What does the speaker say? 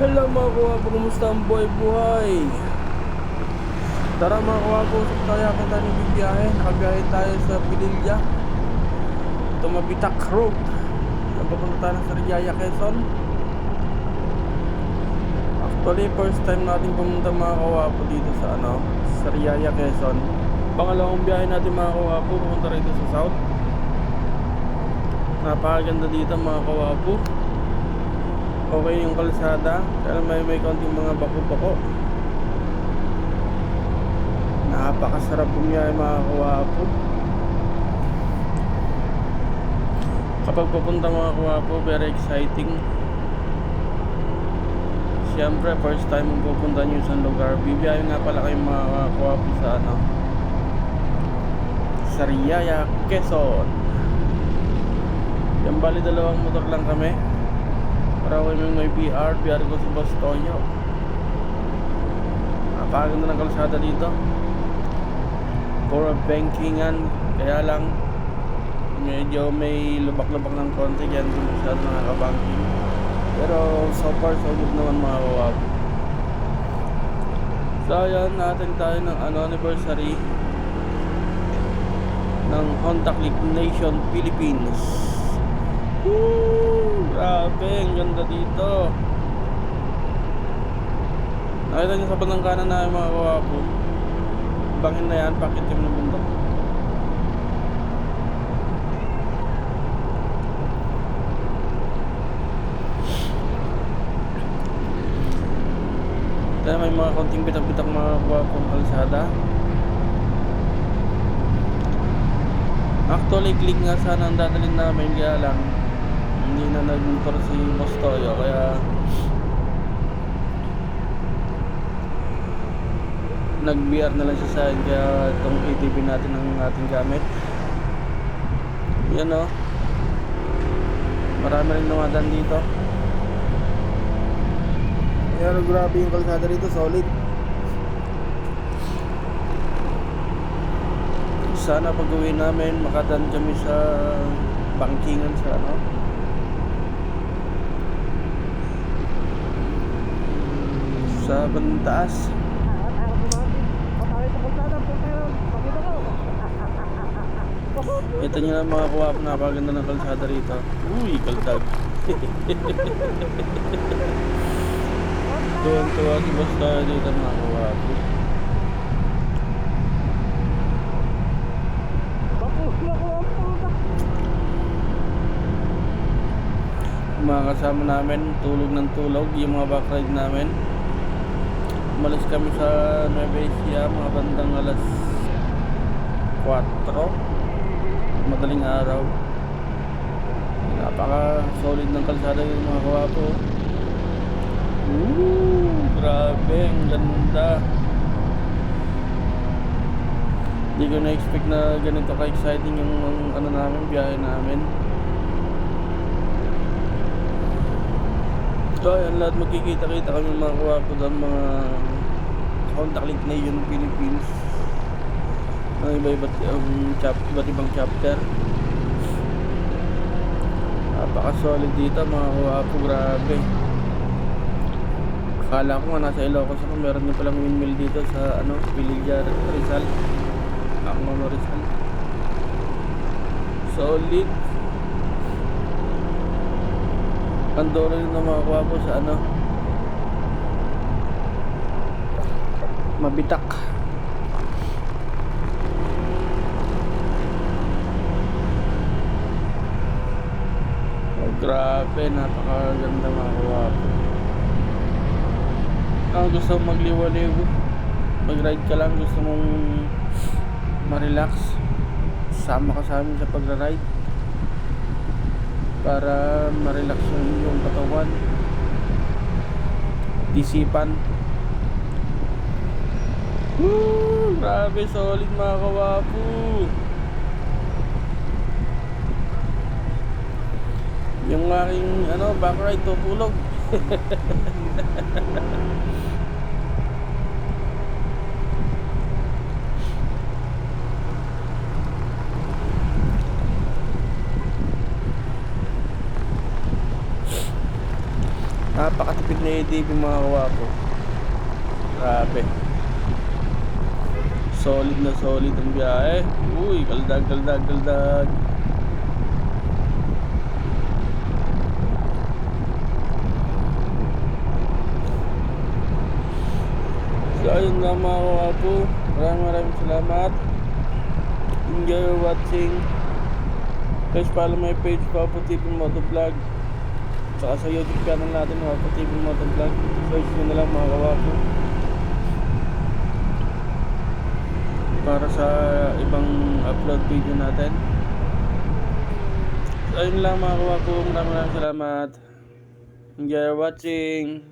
Hello mga kawapo, kumusta ang buhay-buhay? Tara mga kawapo, tayo ako tayo bibiyahe. Nakabiyahe tayo sa Pililla, Tumabitak Road. Napapunta tayo sa Sariaya, Quezon. Actually, first time natin pumunta mga kawapo dito sa Sariaya, Quezon. Pangalawang biyahe natin mga kawapo, pumunta rito sa South. Napakaganda dito mga kawapo. Okay yung kalsada, pero may konting mga bako-bako. Napakasarap bumiyahe mga kawapo. Kapag pupunta mga kawapo, very exciting. Siyempre, first time mong pupunta nyo sa lugar. Bibiyahe nga pala kayo mga kawapo sa Sariaya, Quezon. Yan bali dalawang motor lang kami. Para ako may BR ko si Boss Toyo. Napakaganda ng kalsada dito. Puro bankingan. Kaya lang medyo may lubak-lubak ng konti, kaya hindi masyado nakaka-banking. Pero so far so good naman mga kawab. So ayan, natin tayo ng anniversary ng Honda Click Nation Philippines. Woo! Grabe, ang ganda dito. Nakita nyo sa bandang kanan na mga kawapo, bangin na yan, pakitim ng bundok. Kaya may mga konting bitak-bitak mga kawapong kalsada. Actually, click nga sana ang dadalhin namin, kaya lang hindi na nag-motor si Boss Toyo, kaya nag-BR na lang siya sa akin. Kaya itong ATV natin ang ating gamit. Yan o, marami rin namadaan dito. Pero grabe yung kalsada rito, solid. Sana pag uwi namin makadaan kami sa bankingan sa sa bantaas. Ito nyo na mga kuwap, napakaganda ng kalsada rito. Uy, kaldag. Tuwan-tuwa si Boss tayo dito mga kuwap. Mga kasama namin, tulog ng tulog yung mga backride namin. Umalis kami sa Nueva Ecija mga bandang alas 4, madaling araw. Napaka solid ng kalsada yung mga kawapo. Grabe, ang ganda. Hindi ko na-expect na ganito ka-exciting yung namin, biyahe namin. So ayan, lahat magkikita-kita kami mga kawapo doon, mga Honda Click Nation Philippines. Ang iba't ibang chapter. Napaka-solid dito mga kawapo, grabe. Akala ko nga nasa Ilocos ako, meron din palang windmill dito sa Pililla, Rizal. Akmono Rizal. Solid. Andoro rin ng mga kawapo sa Mabitak. Grabe, napakaganda mga kawapo. Gusto mong magliwaliw, mag-ride ka lang, gusto mong ma-relax, sama ka sa amin sa pagra-ride para ma-relax yung iyong katawan, disipan. Grabe, solid mga kawapo. Yung aking backride tutulog. Napakatipid na ATV mga kawapo. Grabe. Solid na solid ang biyahe. Uy, kaldag, kaldag, kaldag. So ayun nga mga kawapo. Maraming salamat. Enjoy watching. Guys, follow my page, Wapo TV Motovlog. Saka sa YouTube channel natin, Wapo TV Motovlog. Search nyo na lang mga kawapo. Para sa ibang upload video natin. So ayun lang mga kawapo. Maraming salamat. Enjoy watching.